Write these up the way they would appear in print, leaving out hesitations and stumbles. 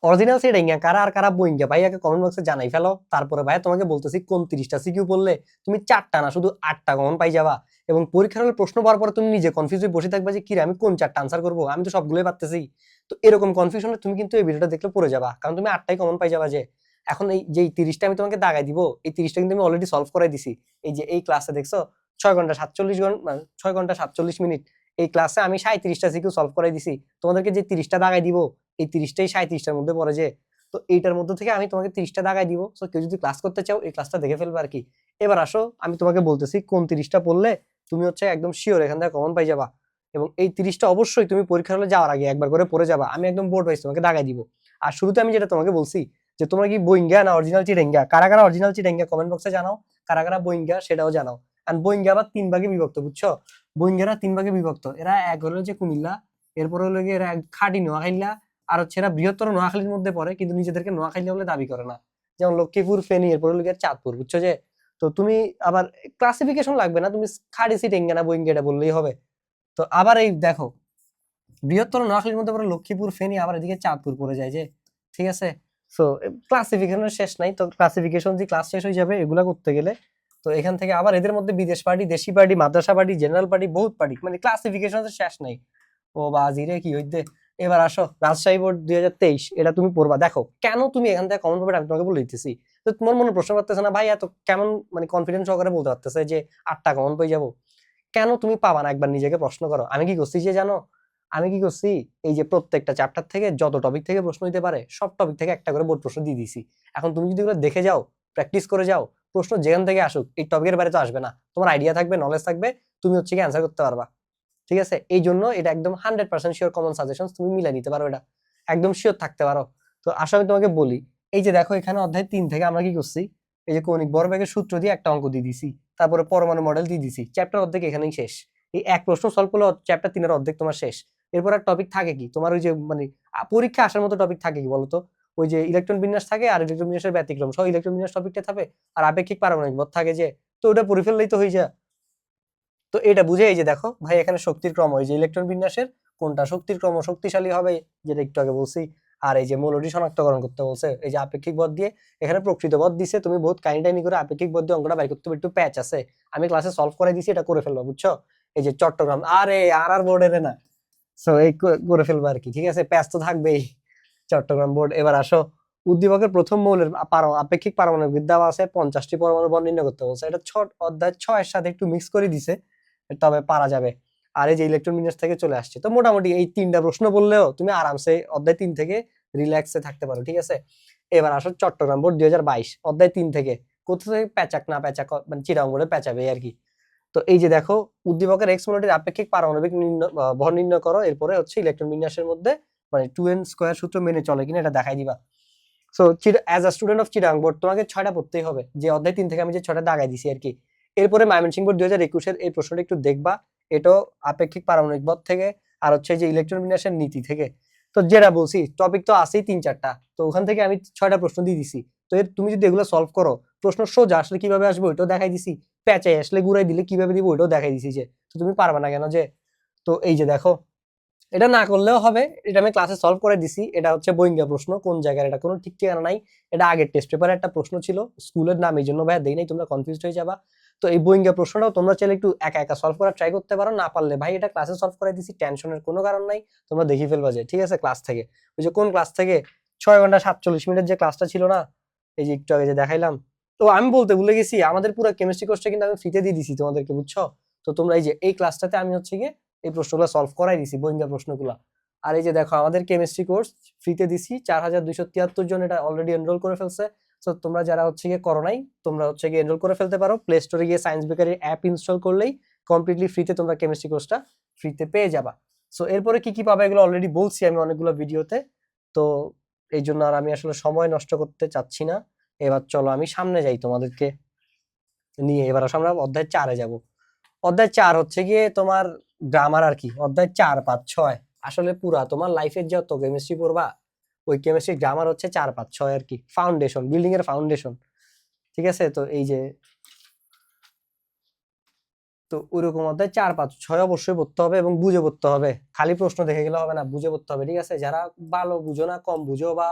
Original সিডাইঙ্গা কারা আর কারা বইঙ্গা ভাইয়াকে কমেন্ট বক্সে জানাই ফেলো। তারপরে ভাইয়া তোমাকে বলতেছি কোন 30টা সিকিউ পড়লে তুমি 4টা না শুধু 8টা কমন পাই যাবা। এবং পরীক্ষার হলে প্রশ্ন পাওয়ার পরে তুমি নিজে কনফিউজ হয়ে বসে থাকবা যে কি রে আমি কোন 4টা আনসার করবো, আমি তো সবগুলোই পারতেছি। তো এরকম কনফিউশনে তুমি কিন্তু এই ভিডিওটা দেখলে পড়ে যাবা, কারণ তুমি 8টাই কমন পাই যাবা। যে এখন এই যে 30টা আমি তোমাকে দাগাই দিব, এই 30টা কিন্তু আমি অলরেডি সলভ করে দিছি। এই যে এই ক্লাসে দেখছো 6 ঘন্টা 47 মিনিট এই ক্লাসে আমি 37টা সিকিউ সলভ করে দিছি। তোমাদেরকে যে 30টা দাগাই দিব এই 30টাই 37টার মধ্যে পড়ে। যে তো এইটার মধ্যে থেকে আমি তোমাকে 30টা দাগাই দিব। সো কেউ যদি ক্লাস করতে চাও এই ক্লাসটা দেখে ফেলবে আর কি। এবার আসো আমি তোমাকে বলতেছি কোন 30টা পড়লে তুমি হচ্ছে একদম শিওর এখান থেকে কমন পাই যাবা। এবং এই 30টা অবশ্যই তুমি পরীক্ষার হলে যাওয়ার আগে একবার করে পড়ে যাবা, আমি একদম বোর্ড ওয়াইজ তোমাকে দাগাই দিব। আর শুরুতে আমি যেটা তোমাকে বলছি যে তোমরা কি বইঙ্গা না অরিজিনাল চিটাঙ্গা, কারা কারা অরিজিনাল চিটাঙ্গা কমেন্ট বক্সে জানাও, কারা কারা বইঙ্গা সেটাও জানাও। আর বইঙ্গা আবার 3 ভাগে বিভক্ত, বুঝছো? বইঙ্গারা 3 ভাগে বিভক্ত। এরা এক হলো যে কুমিল্লা, এরপর হলো গিয়ে এরা খাঁটি নোয়াখাইল্লা, আর হচ্ছে এরা বৃহত্তর নোয়াখালীর মধ্যে পড়ে কিন্তু নিজেদেরকে নোয়াখালী বলে দাবি করে না। যেমন লক্ষ্মীপুর, ফেনী, এরপর হলো গিয়ে চাঁদপুর, বুঝছো? যে তো তুমি আবার ক্লাসিফিকেশন লাগবে না, তুমি খাড়ি সিটেঙ্গা না বইঙ্গা এটা বললেই হবে। তো আবার এই দেখো বৃহত্তর নোয়াখালীর মধ্যে পড়ে লক্ষ্মীপুর, ফেনী, আবার এদিকে চাঁদপুর পড়ে যায়। যে ঠিক আছে, সো ক্লাসিফিকেশনের শেষ নাই। তো ক্লাসিফিকেশন যে ক্লাস শেষ হয়ে যাবে এগুলা করতে গেলে। তো এখান থেকে আবার এদের মধ্যে বিদেশ পার্টি, দেশি পার্টি, মাদ্রাসা পার্টি, জেনারেল পার্টি, বহুত পার্টি, মানে ক্লাসিফিকেশনের শেষ নাই। ও বাজিরে কি হইতে। এবার আসো রাজশাহী বোর্ড 2023, এটা তুমি পড়বা। দেখো কেন তুমি এখান থেকে কমন পাবে আমি তোমাকে বলে দিতেছি। তো তোমার মনে প্রশ্ন করতেছে না ভাই এত কেমন মানে কনফিডেন্স সহকারে বলতে পারতেছে যে 8টা কমন পেয়ে যাবো, কেন তুমি পাবা না? একবার নিজেকে প্রশ্ন করো। আমি কি করছি যে জানো, আমি কি করছি, এই যে প্রত্যেকটা চ্যাপ্টার থেকে যত টপিক থেকে প্রশ্ন হইতে পারে সব টপিক থেকে একটা করে বোর্ড প্রশ্ন দিয়ে দিছি। এখন তুমি যদি এগুলো দেখে যাও, প্র্যাকটিস করে যাও, প্রশ্ন যেখান থেকে আসুক এই টপিকের বাইরে তো আসবে না, তোমার আইডিয়া থাকবে, নলেজ থাকবে, তুমি হচ্ছে কি অ্যান্সার করতে পারবা। ঠিক আছে, এই জন্য এটা একদম 100% শিওর কমন সাজেশন, তুমি মিলাই নিতে পারো, এটা একদম শিওর থাকতে পারো। তো আসলে আমি তোমাকে বলি, এই যে দেখো এখানে অধ্যায় 3 থেকে আমরা কি করছি, এই যে কৌণিক ভরবেগের সূত্র দিয়ে একটা অঙ্ক দিয়ে দিছি, তারপরে পরমাণু মডেল দিয়ে দিছি, চ্যাপ্টার অর্ধেক এখানেই শেষ। এই এক প্রশ্ন সলভ করলে চ্যাপ্টার 3-এর অর্ধেক তোমার শেষ। এরপর আর টপিক থাকে কি তোমার, ওই যে মানে পরীক্ষা আসার মতো টপিক থাকে কি বলতো? ওই যে ইলেকট্রন বিন্যাস থাকে, আর ইলেকট্রন বিন্যাসের ব্যতিক্রম সহ ইলেকট্রন বিন্যাস টপিকটা থাকে, আর আপেক্ষিক পারমাণবিক ভর থাকে। যে তো ওটা পড়ে ফেললেই তো হয়ে যায়। তো এটা বুঝে এই যে দেখো ভাই এখানে শক্তির ক্রম, এই যে ইলেকট্রন বিন্যাসের কোনটা শক্তির ক্রম শক্তিশালী হবে, যেটা একটু আগে বলছি। আর এই যে মৌলটি শনাক্তকরণ করতে বলছে এই যে আপেক্ষিক বল দিয়ে, এখানে প্রকৃত বল দিছে, তুমি বহুত কাইন্ডাইনি করে আপেক্ষিক বল দিয়ে অঙ্কটা বাইর করতে হবে, একটু প্যাচ আছে, আমি ক্লাসে সলভ করে দিছি, এটা করে ফেলবো, বুঝছো? এই যে চট্টগ্রাম আরে আর বোর্ডের না, সো এই করে ফেলবো আর কি। ঠিক আছে, প্যাচ তো থাকবেই, চট্টগ্রাম বোর্ড। এবার আসো উদ্দীপকের প্রথম মৌলের আপেক্ষিক পারমাণবিক বিদ্যা আছে 50টি পরমাণু বল নির্ণয় করতে বলছে, এটা অধ্যায় 6-এর সাথে একটু মিক্স করে দিছে, তবে পারা যাবে। আর এই যে ইলেকট্রন বিন্যাস থেকে চলে আসছে, তো মোটামুটি এই 3টা প্রশ্ন বললেও তুমি আরামসে অধ্যায় 3 থেকে রিল্যাক্সে থাকতে পারো। ঠিক আছে, এবার আসো চট্টগ্রাম বোর্ড 2022 অধ্যায় 3 থেকে কোথা থেকে প্যাচাক না প্যাচাক মানে চিরাং বোর্ডে প্যাচাবে আর কি। তো এই যে দেখো উদ্দীপকের এক্স মৌলটির আপেক্ষিক পারমাণবিক ভর নির্ণয় করো, এরপরে হচ্ছে ইলেকট্রন বিন্যাসের মধ্যে মানে 2n স্কয়ার সূত্র মেনে চলে কিনা এটা দেখাই দিবা। So as a student of Chittagong board তোমাকে 6টা পড়তেই হবে, যে অধ্যায় 3 থেকে আমি যে 6টা দাগাই দিছি আর কি। এরপরে ময়মনসিংহ বোর্ড 2021-এর এই প্রশ্নটা একটু দেখবা, এটাও আপেক্ষিক পারমাণবিক ভর থেকে, আর হচ্ছে যে ইলেকট্রন বিন্যাসের নীতি থেকে। তো যেটা বলছি টপিক তো আছেই 3-4টা, তো ওখান থেকে আমি 6টা প্রশ্ন দিয়ে দিছি। তো তুমি যদি এগুলো সলভ করো, প্রশ্ন সোজা আসলে কিভাবে আসবে ওইটাও দেখাই দিছি, প্যাচাই আসলে ঘুরাই দিলে কিভাবে দিব ওইটাও দেখাই দিছি। যে তো তুমি পারবা না কেন? যে তো এই যে দেখো এটা না করলেও হবে, এটা আমি ক্লাসে সলভ করে দিছি। এটা হচ্ছে বইঙ্গা প্রশ্ন, কোন জায়গায় এটা কোনো ঠিক ঠিকানা নাই, এটা আগের টেস্ট পেপারে একটা প্রশ্ন ছিল, স্কুলের নাম এই জন্য ভাইয়া দেই নাই, তোমরা কনফিউজড হয়ে যাবা। তো এই বইঙ্গা প্রশ্নটাও তোমরা চাইলে একটু একা একা সলভ করার ট্রাই করতে পারো, না পারলে ভাই এটা ক্লাসে সলভ করে দিছি, টেনশনের কোনো কারণ নাই, তোমরা দেখি ফেলবা। যে ঠিক আছে ক্লাস থেকে, ওই যে কোন ক্লাস থেকে 6 ঘন্টা 47 মিনিটের যে ক্লাসটা ছিল না, এই যে একটু আগে যে দেখাইলাম। তো আমি বলতে ভুলে গেছি, আমাদের পুরো কেমিস্ট্রি কোর্সটা কিন্তু আমি ফ্রিতে দিয়ে দিছি তোমাদেরকে, বুঝছো? তো তোমরা এই যে এই ক্লাসটাতে আমি হচ্ছে গিয়ে এই প্রশ্নগুলো সলভ করাই দিছি, বইঙ্গা প্রশ্নগুলো। আর এই যে দেখো আমাদের কেমিস্ট্রি কোর্স ফ্রিতে দিছি, 4273 জন এটা অলরেডি এনরোল করে ফেলছে। সো তোমরা যারা হচ্ছে গিয়ে করো নাই, তোমরা হচ্ছে গিয়ে এনরোল করে ফেলতে পারো, প্লে স্টোরে গিয়ে সায়েন্স বেকারি অ্যাপ ইনস্টল করলেই কমপ্লিটলি ফ্রিতে তোমরা কেমিস্ট্রি কোর্সটা ফ্রিতে পেয়ে যাবা। সো এরপরে কি কি পাবে এগুলো অলরেডি বলছি আমি অনেকগুলো ভিডিওতে। তো এই জন্য আর আমি আসলে সময় নষ্ট করতে চাচ্ছি না। এবার চলো আমি সামনে যাই তোমাদেরকে নিয়ে। এবার আমরা অধ্যায় 4-এ যাব। অধ্যায় 4 হচ্ছে গিয়ে তোমার গ্রামার আর কি, অধ্যায় 4, 5, 6 আসলে পুরা তোমার লাইফের যত কেমিস্ট্রি পড়বা ওই কেমিস্ট্রি গ্রামার হচ্ছে 4, 5, 6 আর কি, ফাউন্ডেশন, বিল্ডিং এর ফাউন্ডেশন। ঠিক আছে, তো এই যে তো ওইরকম অধ্যায় 4, 5, 6 অবশ্যই পড়তে হবে এবং বুঝে পড়তে হবে, খালি প্রশ্ন দেখে গেলে হবে না, বুঝে পড়তে হবে। ঠিক আছে, যারা ভালো বুঝো না, কম বুঝো বা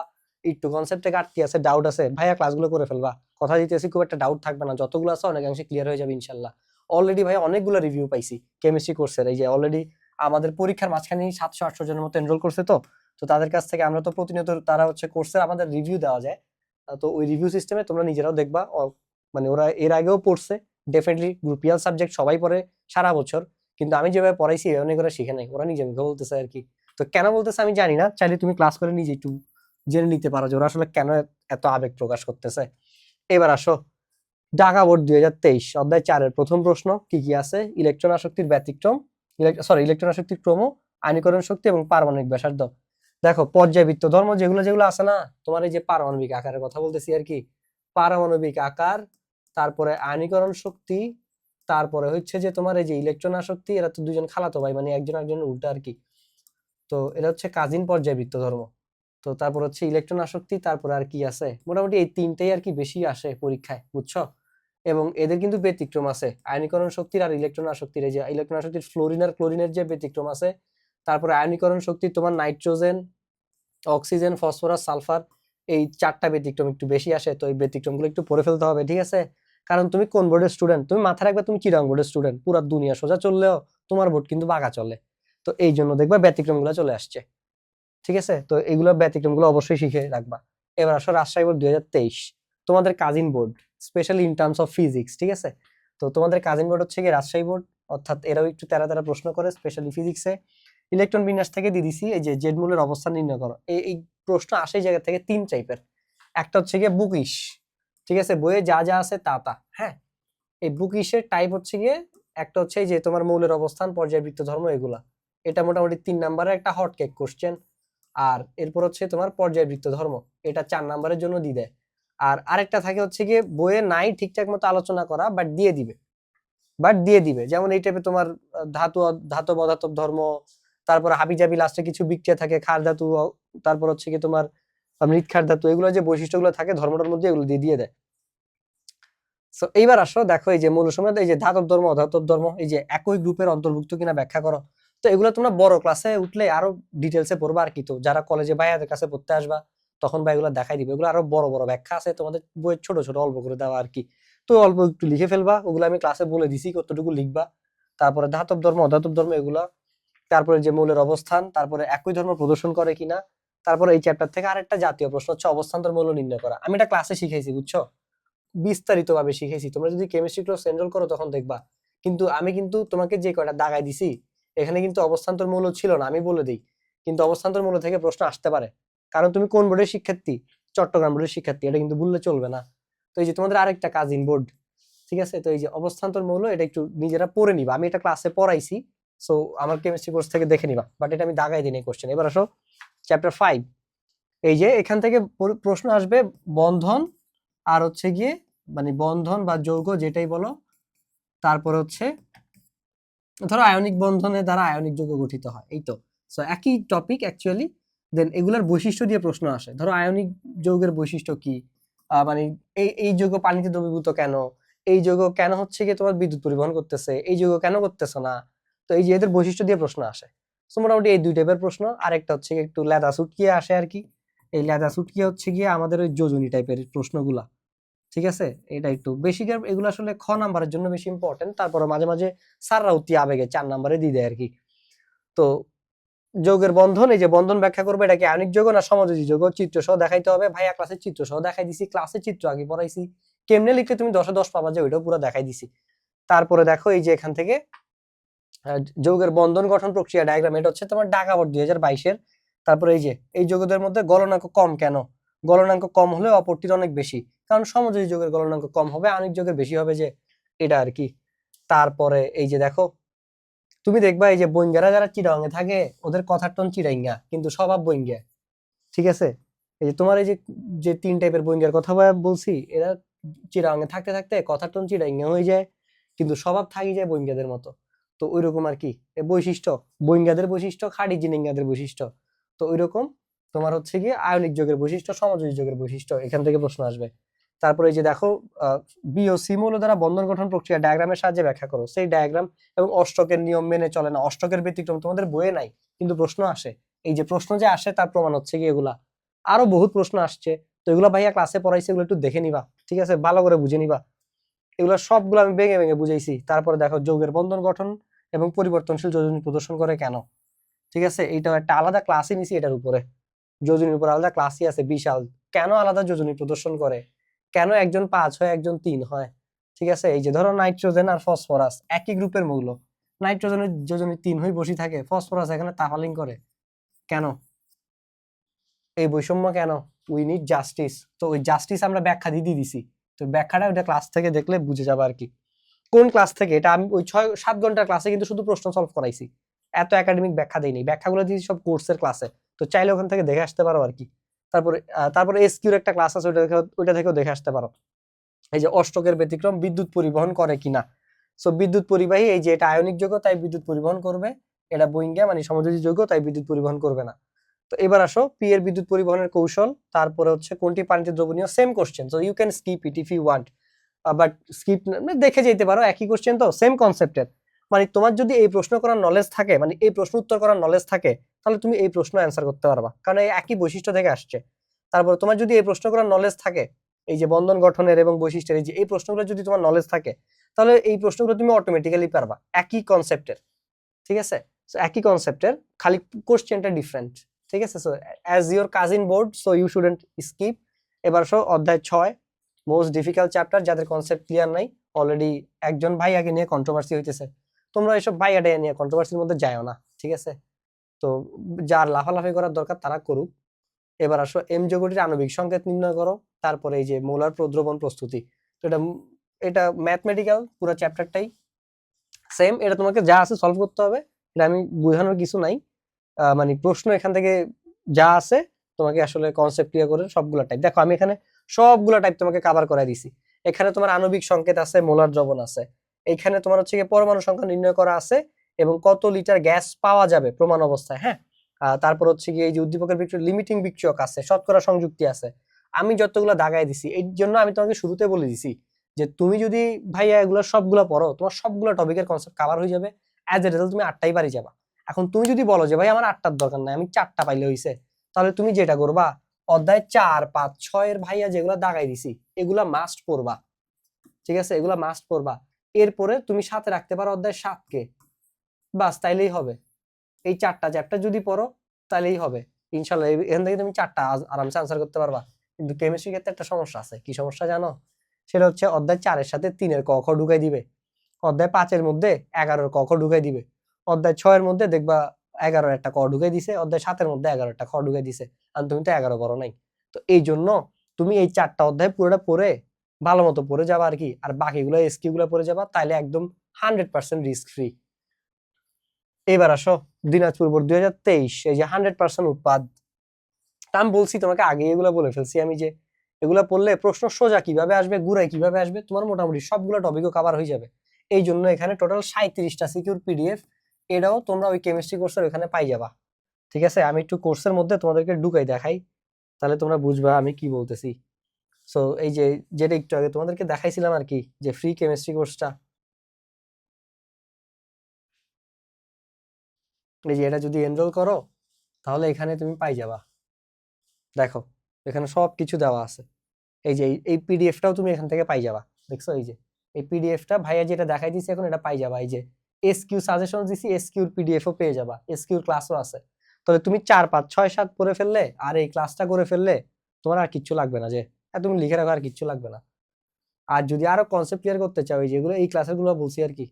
একটু কনসেপ্টে ঘাটতি আছে, ডাউট আছে, ভাইয়া ক্লাসগুলো করে ফেলবা, কথা দিতেছি খুব একটা ডাউট থাকবে না, যতগুলো আছে অনেকাংশে ক্লিয়ার হয়ে যাবে ইনশাল্লাহ। অলরেডি ভাই অনেকগুলো রিভিউ পাইছি কেমিস্ট্রি কোর্সের, এই যে অলরেডি আমাদের পরীক্ষার মাঝখানে 700-800 জনের মতো এনরোল করছে। তো তাদের কাছ থেকে আমরা তো প্রতিনিয়ত তারা হচ্ছে কোর্সের আমাদের রিভিউ দেওয়া যায়, তো ওই রিভিউ সিস্টেমে তোমরা নিজেরাও দেখবা, মানে ওরা এর আগেও পড়ছে ডেফিনেটলি, গ্রুপিয়াল সাবজেক্ট সবাই পড়ে সারা বছর, কিন্তু আমি যেভাবে পড়াইছি এভাবে করে শিখে নাই, ওরা নিজে মুখে বলতেছে আর কি। তো কেন বলতেছে আমি জানি না, চাইলে তুমি ক্লাস করে নিজে একটু জেনে নিতে পারো যে ওরা আসলে কেন এত আবেগ প্রকাশ করতেছে। এবার আসো, ঢাকা বোর্ড 2023 অধ্যায় 4-এর প্রথম প্রশ্ন কি কি আছে? ইলেকট্রন আসক্তির ব্যতিক্রম, ইলেকট্রন আসক্তির ক্রম, আয়নীকরণ শক্তি এবং পারমাণবিক ব্যাসার্ধ। দেখো পর্যায়বৃত্ত ধর্ম যেগুলো যেগুলো আছে না, তোমার এই যে পারমাণবিক আকারের কথা বলতেছি আর কি, পারমাণবিক আকার, তারপরে আয়নীকরণ শক্তি, তারপরে হচ্ছে যে তোমার এই যে ইলেকট্রন আসক্তি, এরা তো দুজন খালাতো ভাই, মানে একজন একজনের উল্টা আর কি। তো এটা হচ্ছে কাজিন পর্যায়বৃত্ত ধর্ম। তো তারপর হচ্ছে ইলেকট্রন আসক্তি, তারপরে আর কি আছে, মোটামুটি এই তিনটেই আর কি বেশি আসে পরীক্ষায়, বুঝছো? এবং এদের কিন্তু ব্যতিক্রম আছে, আয়নীকরণ শক্তির আর ইলেকট্রন আসক্তির। এই যে ইলেকট্রন আসক্তির ফ্লোরিন আর ক্লোরিনের যে ব্যতিক্রম আছে, তারপরে আয়নীকরণ শক্তি তোমার নাইট্রোজেন, অক্সিজেন, ফসফরাস, সালফার, এই 4টা ব্যতিক্রম একটু বেশি আসে। তো এই ব্যতিক্রমগুলো একটু পড়ে ফেলতে হবে, ঠিক আছে? কারণ তুমি কোন বোর্ডের স্টুডেন্ট, তুমি মাথায় রাখবে তুমি চিরাং বোর্ডের স্টুডেন্ট, পুরো দুনিয়া সোজা চললেও তোমার বোর্ড কিন্তু বাঁকা চলে। তো এই জন্য দেখবা ব্যতিক্রমগুলো চলে আসছে, ঠিক আছে? তো এগুলো ব্যতিক্রমগুলো অবশ্যই শিখে রাখবা। এবার আসো রাজশাহী বোর্ড 2023, তোমাদের cousin board, specially in terms of physics, ঠিক আছে? তো তোমাদের কাজিন বোর্ড হচ্ছে কি রাজশাহী বোর্ড, অর্থাৎ এরাও একটু তেরা তেরা প্রশ্ন করে স্পেশালি ফিজিক্সে। ইলেকট্রন বিন্যাস থেকে দিয়ে দিছি, এই যে জেড মূলের অবস্থান নির্ণয় করো। এই প্রশ্ন আসে এই জায়গা থেকে 3 টাইপের। একটা হচ্ছে গিয়ে বুকিশ, ঠিক আছে, বইয়ে যা যা আছে তা তা, হ্যাঁ। এই বুকিশের টাইপ হচ্ছে গিয়ে, একটা হচ্ছে এই যে তোমার মৌলের অবস্থান, পর্যায়বৃত্ত ধর্ম, এগুলা, এটা মোটামুটি 3 নাম্বারের একটা হট কেক কোশ্চেন। আর এরপর হচ্ছে তোমার পর্যায়বৃত্ত ধর্ম, এটা 4 নাম্বারের জন্য দিয়ে দেয়। আর আরেকটা থাকে হচ্ছে গিয়ে বইয়ে নাই ঠিকঠাক মতো আলোচনা করা, বাট দিয়ে দিবে, যেমন এই টাইপে তোমার ধাতব অধাতব ধর্ম, তারপর হাবিজাবি লাস্টে কিছু বিক্রিয়া থাকে, ক্ষার ধাতু, তারপর হচ্ছে কি তোমার মৃৎক্ষার ধাতু, এগুলো যে বৈশিষ্ট্যগুলো থাকে ধর্মটার মধ্যে, এগুলো দিয়ে দেয়। সো এইবার আসো দেখো, এই যে মৌল সমূহ, এই যে ধাতব ধর্ম, অধাতব ধর্ম, এই যে একই গ্রুপের অন্তর্ভুক্ত কিনা ব্যাখ্যা করো। তো এগুলো তোমরা বড় ক্লাসে উঠলে আরো ডিটেলসে পড়বা আর কি। তো যারা কলেজে ভাইয়াদের কাছে পড়তে আসবা, তখন ভাই এগুলো দেখাই দিবে, এগুলো আরো বড় বড় ব্যাখ্যা আছে, তোমাদের বইয়ের ছোট ছোট অল্প করে দেওয়া আর কি। তো অল্প একটু লিখে ফেলবা, ওগুলো আমি ক্লাসে বলে দিছি কতটুকু লিখবা। তারপরে ধাতব ধর্ম, অধাতব ধর্ম, এগুলা, তারপরে যে মৌলের অবস্থান, তারপরে একই ধর্ম প্রদর্শন করে কিনা, তারপরে এই চ্যাপ্টার থেকে আরেকটা জাতীয় প্রশ্ন হচ্ছে অবস্থান্তর মৌল নির্ণয় করা। আমি এটা ক্লাসে শিখাইছি, বুঝছো, বিস্তারিত ভাবে শিখেছি, তোমরা যদি কেমিস্ট্রি ক্লাস এনরোল করো তখন দেখবা। কিন্তু আমি কিন্তু তোমাকে যে কয়টা দাগাই দিছি, এখানে কিন্তু অবস্থান্তর মৌল ছিল না, আমি বলে দিই। কিন্তু অবস্থান্তর মৌল থেকে প্রশ্ন আসতে পারে, কারণ তুমি কোন বোর্ডের শিক্ষার্থী? চট্টগ্রাম বোর্ডের শিক্ষার্থী, এটা কিন্তু ভুললে চলবে না। তো এই যে তোমাদের আরেকটা কাজিন বোর্ড, ঠিক আছে? তো এই যে অবস্থান্তর মৌল, এটা একটু নিজেরা পড়ে নিবা, আমি এটা ক্লাসে পড়াইছি, সো আমার কেমিস্ট্রি কোর্স থেকে দেখে নিবা, বাট এটা আমি দাগাই দিই এই কোশ্চেন। এবার আসো চ্যাপ্টার 5, এই যে এখান থেকে প্রশ্ন আসবে বন্ধন, আর হচ্ছে গিয়ে মানে বন্ধন বা যৌগ যেটাই বলো, তারপর হচ্ছে ধরো আয়নিক বন্ধনের দ্বারা আয়নিক যৌগ গঠিত হয়, এই তো। সো একই টপিক অ্যাকচুয়ালি। দেন এগুলার বৈশিষ্ট্য দিয়ে প্রশ্ন আসে, ধরো আয়নিক যৌগের বৈশিষ্ট্য কি, মানে এই যৌগ পানিতে দ্রবীভূত কেন, এই যৌগ কেন হচ্ছে গিয়ে তোমার বিদ্যুৎ পরিবহন করতেছে, এই যৌগ কেন করতেছে না। তো এই যে এদের বৈশিষ্ট্য দিয়ে প্রশ্ন আসে। সো মোটামুটি এই 2 টাইপের প্রশ্ন। আরেকটা হচ্ছে একটু লেদা সুটকিয়ে আসে আর কি। এই লেদা সুটকিয়ে হচ্ছে গিয়ে আমাদের ওই যোজনী টাইপের প্রশ্নগুলা, ঠিক আছে? এটা একটু বেশি, এগুলো আসলে খ নাম্বারের জন্য বেশি ইম্পর্টেন্ট, তারপরে মাঝে মাঝে স্যাররা অতি আবেগে 4 নাম্বারে দিয়ে দেয় আর কি। তো যৌগের বন্ধন, এই যে বন্ধন ব্যাখ্যা করবে, এটা কি আয়নিক যৌগ না সমযোজী যৌগ, চিত্র সহ দেখাইতে হবে। ভাইয়া ক্লাসে চিত্র সহ দেখাই দিছি, ক্লাসে চিত্র আগে পড়াইছি, কেমনে লিখলে তুমি 10-এ 10 পাবা যে ওইটাও পুরো দেখাই দিছি। তারপরে দেখো এই যে এখান থেকে যৌগের বন্ধন গঠন প্রক্রিয়া ডায়াগ্রাম, এটা হচ্ছে তোমার ঢাকা বোর্ড 2022-এর। তারপরে এই যে এই যৌগদের মধ্যে গলনাঙ্ক কম কেন, গলনাঙ্ক কম হলে অপরটির অনেক বেশি, কারণ সমযোজী যৌগের গলনাঙ্ক কম হবে, আণবিক যৌগের বেশি হবে, যে এটা আর কি। তারপরে এই যে দেখো, তুমি দেখবা এই যে বইঙ্গারা যারা চিরাঙ্গে থাকে, ওদের কথার টোন চিরাইঙ্গা কিন্তু স্বভাব বইঙ্গা, ঠিক আছে? এই যে তোমার এই যে যে 3 টাইপের বইঙ্গার কথা বলছি, এরা চিরাঙ্গে থাকতে থাকতে কথার টোন চিরাইঙ্গা হয়ে যায়, কিন্তু স্বভাব থাকি যায় বইঙ্গাদের মতো। তো ওইরকম আর কি বৈশিষ্ট্য, বইঙ্গাদের বৈশিষ্ট্য, খাড়ি জিনিঙ্গাদের বৈশিষ্ট্য। তো ওইরকম তোমার হচ্ছে কি আয়নিক যৌগের বৈশিষ্ট্য, সমযোজী যৌগের বৈশিষ্ট্য, এখান থেকে প্রশ্ন আসবে। তারপরে এই যে দেখো, বিওসি মৌল দ্বারা বন্ধন গঠন প্রক্রিয়া ডায়াগ্রামের সাহায্যে ব্যাখ্যা করো। সেই ডায়াগ্রাম এবং অষ্টকের নিয়ম মেনে চলে না, অষ্টকের ব্যতিক্রম তোমাদের বইয়ে নাই, কিন্তু প্রশ্ন আসে। এই যে প্রশ্ন যে আসে তার প্রমাণ হচ্ছে কি এগুলা। আরো বহুত প্রশ্ন আসছে। তো এগুলো ভাইয়া ক্লাসে পড়াইছে, এগুলো একটু দেখে নিবা, ঠিক আছে, ভালো করে বুঝে নিবা। এগুলো সবগুলো আমি ভেঙে ভেঙে বুঝাইছি। তারপরে দেখো যৌগের বন্ধন গঠন এবং পরিবর্তনশীল যোজনী প্রদর্শন করে কেন, ঠিক আছে, এইটা একটা আলাদা ক্লাসই নিছি এটার উপরে। যোজনীর উপর আলাদা ক্লাসই আছে বিশাল। কেন আলাদা যোজনী প্রদর্শন করে, কেন একজন 5 হয় একজন 3 হয়, ঠিক আছে। এই যে ধরো নাইট্রোজেন আর ফসফরাস একই গ্রুপের মৌল, নাইট্রোজেনের যোজনী 3 হয়ে বসে থাকে, ফসফরাস এখানে তাফালিং করে কেন, এই বৈষম্য কেন, উই নিড জাস্টিস। তো ওই জাস্টিস আমরা ব্যাখ্যা দিয়ে দিছি। তো ব্যাখ্যাটা ওইটা ক্লাস থেকে দেখলে বুঝে যাবে আর কি। কোন ক্লাস থেকে, এটা আমি ওই 6-7 ঘন্টার ক্লাসে কিন্তু শুধু প্রশ্ন সলভ করাইছি, এত একাডেমিক ব্যাখ্যা দেইনি, ব্যাখ্যাগুলো দিয়েছি সব কোর্সের ক্লাসে। তো চাইলে ওখান থেকে দেখে আসতে পারো আর কি। তারপরে এসকিউর একটা ক্লাস আছে, ওইটা থেকেও দেখে আসতে পারো। এই যে অষ্টকের ব্যতিক্রম বিদ্যুৎ পরিবহন করে কিনা। সো বিদ্যুৎ পরিবাহী, এই যে এটা আয়নিক যৌগ তাই বিদ্যুৎ পরিবহন করবে, এটা বোয়িঙ্গা মানে সমযোজী যৌগ তাই বিদ্যুৎ পরিবহন করবে না। তো এবার আসো পি এর বিদ্যুৎ পরিবহনের কৌশল, তারপরে হচ্ছে কোনটি পানিতে দ্রবণীয়, same question, so you can skip it if you want, but skip দেখে যেতে পারো, একই কোশ্চেন তো, সেম কনসেপ্টের। মানে তোমার যদি এই প্রশ্ন করার নলেজ থাকে, মানে এই প্রশ্ন উত্তর করার নলেজ থাকে, তাহলে তুমি এই প্রশ্ন অ্যান্সার করতে পারবা, কারণ এই একই বৈশিষ্ট্য থেকে আসছে। তারপর তোমার যদি এই প্রশ্ন করার নলেজ থাকে, এই যে বন্ধন গঠনের এবং বৈশিষ্ট্যের এই যে এই প্রশ্নগুলো যদি তোমার নলেজ থাকে, তাহলে এই প্রশ্নগুলো তুমি অটোমেটিক্যালি পারবা, একই কনসেপ্টের, ঠিক আছে। সো একই কনসেপ্টের, খালি কোশ্চেনটা ডিফারেন্ট, ঠিক আছে। So as your cousin board, so you shouldn't skip. এবার আসো অধ্যায় 6, মোস্ট ডিফিকাল্ট চ্যাপ্টার, যাদের কনসেপ্ট ক্লিয়ার নাই। অলরেডি একজন ভাই আগে নিয়ে কন্ট্রোভার্সি হইতেছে, তোমরা এসব ভাই আগে নিয়ে কন্ট্রোভার্সির মধ্যে যাও না, ঠিক আছে। তো যার লাফালাফি করার দরকার তারা করুক। এবার আসো এম যৌগটির আণবিক সংকেত নির্ণয় করো, তারপরে এই যে মোলার প্রদ্রবণ প্রস্তুতি। তো এটা এটা ম্যাথমেটিক্যাল পুরো চ্যাপ্টারটাই সেম, এটা তোমাকে যা আছে সলভ করতে হবে, এটা আমি বোঝানোর কিছু নাই। মানে প্রশ্ন এখান থেকে যা আছে তোমাকে আসলে কনসেপ্ট ক্লিয়ার করে সবগুলা টাইপ, দেখো আমি এখানে সবগুলা টাইপ তোমাকে কভার করাই দিছি। এখানে তোমার আণবিক সংকেত আছে, মোলার দ্রবণ আছে, এখানে তোমার হচ্ছে গিয়ে পরমাণু সংখ্যা নির্ণয় করা আছে, এবং কত লিটার গ্যাস পাওয়া যাবে প্রমাণ অবস্থায়, হ্যাঁ। তারপর হচ্ছে গিয়ে এই যে উদ্দীপকের বিক্রিয়ক, লিমিটিং বিক্রিয়ক আছে, শতকরা সংযুক্তি আছে। আমি যতগুলো দাগাই দিছি, এই জন্য আমি তোমাকে শুরুতে বলে দিছি যে তুমি যদি ভাইয়া এগুলো সবগুলো পড়ো, তোমার সবগুলো টপিকের কনসেপ্ট কভার হয়ে যাবে, অ্যাজ এ রেজাল্ট তুমি 8টাই পারি যাবা। এখন তুমি যদি বলো যে ভাই আমার 8টার দরকার নাই, আমি 4টা পাইলে হইছে, তাহলে তুমি যেটা করবা, অধ্যায় 4, 5, 6 এর ভাইয়া যেগুলা দাগাই দিছি এগুলা মাস্ট পড়বা, ঠিক আছে, এগুলা মাস্ট পড়বা। এরপরে তুমি সাথে রাখতে পারো অধ্যায় 7 কে, বাস তাইলেই হবে। এই 4টা চ্যাপ্টার যদি পড়ো তাহলেই হবে ইনশাল্লাহ, এখান থেকে তুমি 4টা আরামসে আনসার করতে পারবা। কিন্তু কেমিস্ট্রির ক্ষেত্রে একটা সমস্যা আছে, কি সমস্যা জানো, সেটা হচ্ছে অধ্যায় 4 এর সাথে 3 এর ক খ ঢুকাই দিবে, অধ্যায় 5 এর মধ্যে 11 ক খ ঢুকাই দিবে, অধ্যায় 6 এর মধ্যে দেখবা 11 একটা ক ঢুকাই দিছে, অধ্যায় 7 এর মধ্যে 11 একটা খ ঢুকাই দিছে, আর তুমি তো 11 করো নাই। তো এই জন্য তুমি এই 4টা অধ্যায় পুরোটা পড়ে ভালো মতো পড়ে যাবা আর কি, আর বাকিগুলো এসকিউ গুলো পড়ে যাবা, তাইলে একদম 100% রিস্ক ফ্রি। এবার আসো দিনাজপুর বোর্ড 2023, এই যে 100% উৎপাদ। তা আমি বলছি তোমাকে আগে, এগুলা বলে ফেলছি আমি যে এগুলা পড়লে প্রশ্ন সোজা কিভাবে আসবে, গুড়াই কিভাবে আসবে, তোমার মোটামুটি সবগুলো টপিকও কভার হয়ে যাবে। এই জন্য এখানে টোটাল 37টা সিকিউর পিডিএফ, এটাও তোমরা ওই কেমিস্ট্রি কোর্সের ওখানে পাই যাবা, ঠিক আছে। আমি একটু কোর্সের মধ্যে তোমাদেরকে ঢুকাই দেখাই, তাহলে তোমরা বুঝবা আমি কি বলতেছি। সো এই যে যেটা একটু আগে তোমাদেরকে দেখাইছিলাম আর কি, যে ফ্রি কেমিস্ট্রি কোর্সটা, এই যে এটা যদি এনরোল করো, তাহলে এখানে তুমি পাই যাবা। দেখো এখানে সব কিছু দেওয়া আছে, এই যে এই পিডিএফটাও তুমি এখান থেকে পাই যাবা, দেখছো এই যে এই পিডিএফটা ভাইয়া যেটা দেখাই দিছি এখন, এটা পাই যাবা। এই যে এসকিউ সাজেশন দিছি, এসকিউর পিডিএফও পেয়ে যাবা, এসকিউর ক্লাসও আছে। তাহলে তুমি 4, 5, 6, 7 পড়ে ফেললে, আর এই ক্লাসটা করে ফেললে তোমার আর কিচ্ছু লাগবে না, যে তুমি লিখে রাখো, আর কিচ্ছু লাগবে না। আর যদি আরো কনসেপ্ট ক্লিয়ার করতে চাও, এই যেগুলো এই ক্লাসের গুলো বলছি আর কি,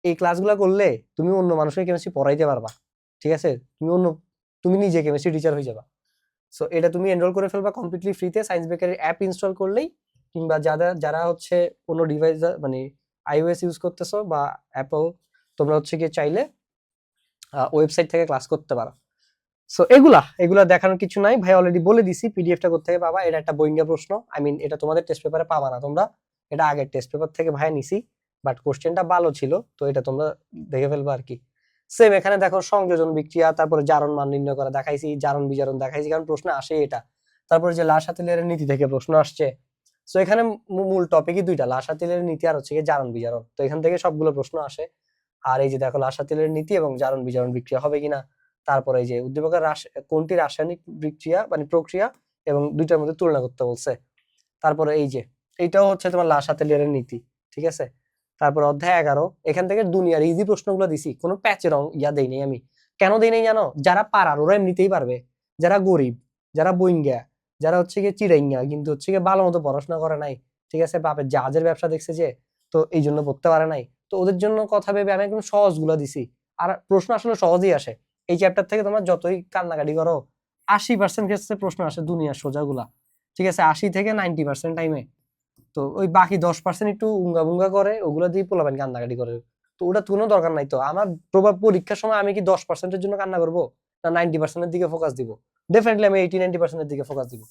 এই ক্লাসগুলো করলে তুমি অন্য মানুষকে কেমিস্ট্রি পড়াইতে পারবা, ঠিক আছে, তুমি নিজে কেমিস্ট্রি টিচার হয়ে যাবা। সো এটা তুমি এনরোল করে ফেলবা কমপ্লিটলি ফ্রিতে, সায়েন্স বেকারের অ্যাপ ইনস্টল করলেই, কিংবা যারা হচ্ছে কোনো ডিভাইস মানে আইওএস ইউজ করতেছো বা অ্যাপল, তোমরা হচ্ছে গিয়ে চাইলে ওয়েবসাইট থেকে ক্লাস করতে পারো। সো এগুলা দেখানোর কিছু নাই, ভাই অলরেডি বলে দিছি পিডিএফটা কোথা থেকে পাবা। এটা একটা বোয়িঙ্গা প্রশ্ন, আই মিন এটা তোমাদের টেস্ট পেপারে পাবা না তোমরা, এটা আগের টেস্ট পেপার থেকে ভাই নিছি, বাট কোশ্চেনটা ভালো ছিল, তো এটা তোমরা দেখে ফেলবা আর কি। সেম এখানে দেখো সংযোজন বিক্রিয়া, তারপরে জারণ মান নির্ণয় করা দেখাইছি, জারণ বিজারণ দেখাইছি, কারণ প্রশ্ন আসে এটা। তারপরে যে লাসাতিলের নীতি থেকে প্রশ্ন আসছে, সো এখানে মূল টপিকই দুইটা, লাসাতিলের নীতি আর হচ্ছে জারণ বিজারণ, তো এখান থেকে সবগুলো প্রশ্ন আসে। আর এই যে দেখো লাসাতিলের নীতি এবং জারণ বিজারণ বিক্রিয়া হবে কিনা, তারপরে এই যে উদ্দীপকের কোনটি রাসায়নিক বিক্রিয়া মানে প্রক্রিয়া এবং দুইটার মধ্যে তুলনা করতে বলছে। তারপরে এই যে এইটাও হচ্ছে তোমার লা শাতেলিয়ারের নীতি, ঠিক আছে। তারপর অধ্যায় 11 এখান থেকে দুনিয়ার ইজি প্রশ্নগুলো দিছি, কোনো প্যাচের ইয়া দেই নাই আমি। কেন দেই নাই জানো? যারা পারার ওরা এমনিতেই পারবে, যারা গরিব, যারা বইঙ্গা, যারা হচ্ছে গিয়ে চিড়াইঙ্গা কিন্তু হচ্ছে গিয়ে ভালো মতো পড়াশোনা করে নাই, ঠিক আছে, বাপের জাহাজের ব্যবসা দেখছে যে, তো এই জন্য পড়তে পারে নাই, তো ওদের জন্য কথা ভেবে আমি একদম সহজ গুলা দিছি। আর প্রশ্ন আসলে সহজই আসে এই চ্যাপ্টার থেকে, তোমরা যতই কান্নাকাটি করো 80% ক্ষেত্রে প্রশ্ন আসে দুনিয়ার সোজাগুলা, ঠিক আছে, 80 থেকে 90% টাইমে। তো ওই বাকি 10% একটু উঙ্গা বুঙ্গা করে, ওগুলো দিয়ে পোলাবেন কান্নাকাটি করে, তো ওটা কোনো দরকার নাই। তো আমার প্রভাব পরীক্ষার সময় আমি কি 10%-এর জন্য কান্না করবো, না 90%-এর দিকে ফোকাস দিব? ডেফিনেটলি আমি 80-90%-এর দিকে ফোকাস দিব।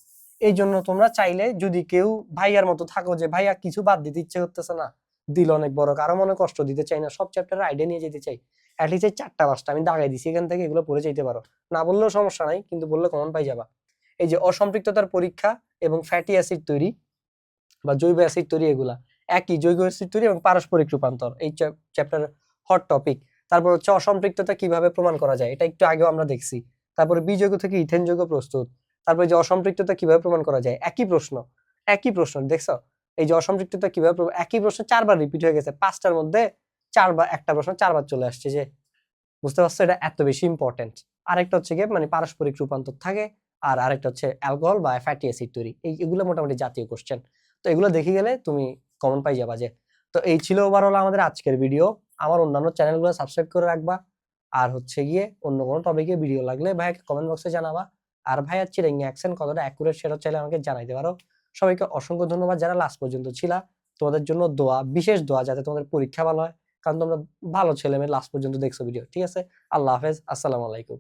এই জন্য তোমরা চাইলে যদি কেউ ভাইয়ার মতো থাকো যে ভাইয়া কিছু বাদ দিতে ইচ্ছে করতেছে না, দিল অনেক বড়, কারো মনে কষ্ট দিতে চাই না, সব চ্যাপ্টারের আইডিয়া নিয়ে যেতে চাই, অ্যাটলিস্ট এই 4টা 5টা আমি দাগাই দিছি এখান থেকে, এগুলো পড়ে যাইতে পারো। না বললেও সমস্যা নাই, কিন্তু বললে কমন পাই যাবা। এই যে অসম্পৃক্ততার পরীক্ষা এবং ফ্যাটি অ্যাসিড তৈরি বা জৈব অ্যাসিড তৈরি, এগুলা একই, জৈব অ্যাসিড তৈরি এবং পারস্পরিক রূপান্তর, এই চ্যাপ্টার হট টপিক। তারপর হচ্ছে অসম্পৃক্ততা কিভাবে প্রমাণ করা যায়, এটা একটু আগেও আমরা দেখছি। তারপরে বিযৌগ থেকে ইথেন যৌগ প্রস্তুত। তারপরে যে অসম্পৃক্ততা কিভাবে প্রমাণ করা যায়, একই প্রশ্ন দেখছো? এই যে অসম্পৃক্ততা কিভাবে একই প্রশ্ন 4বার রিপিট হয়ে গেছে, 5টার মধ্যে 4বার, একটা প্রশ্ন 4বার চলে আসছে, যে বুঝতে পারছো এটা এত বেশি ইম্পর্টেন্ট। আরেকটা হচ্ছে গিয়ে মানে পারস্পরিক রূপান্তর থাকে, আর আরেকটা হচ্ছে অ্যালকোহল বা ফ্যাটি অ্যাসিড তৈরি, এগুলো মোটামুটি জাতীয় কোশ্চেন। তো এগুলো দেখে গেলে তুমি কমন পাই যাবা যে। তো এই ছিল ওভারঅল আমাদের আজকের ভিডিও। আমার অন্যান্য চ্যানেলগুলো সাবস্ক্রাইব করে রাখবা। আর হচ্ছে গিয়ে অন্য কোনো টপিকে ভিডিও লাগলে ভাইকে কমেন্ট বক্সে জানাবা। আর ভাই আর চিরাঙ্গি অ্যাকসেন্ট কতটা অ্যাকুরেট সেটা চাইলে আমাকে জানাইতে পারো। সবাইকে অসংখ্য ধন্যবাদ যারা লাস্ট পর্যন্ত ছিলা। তোমাদের জন্য দোয়া, বিশেষ দোয়া, যাতে তোমাদের পরীক্ষা ভালো হয়, কারণ তোমরা ভালো ছেলে মেয়ে লাস্ট পর্যন্ত দেখছো ভিডিও, ঠিক আছে। আল্লাহ হাফেজ, আসসালামু আলাইকুম।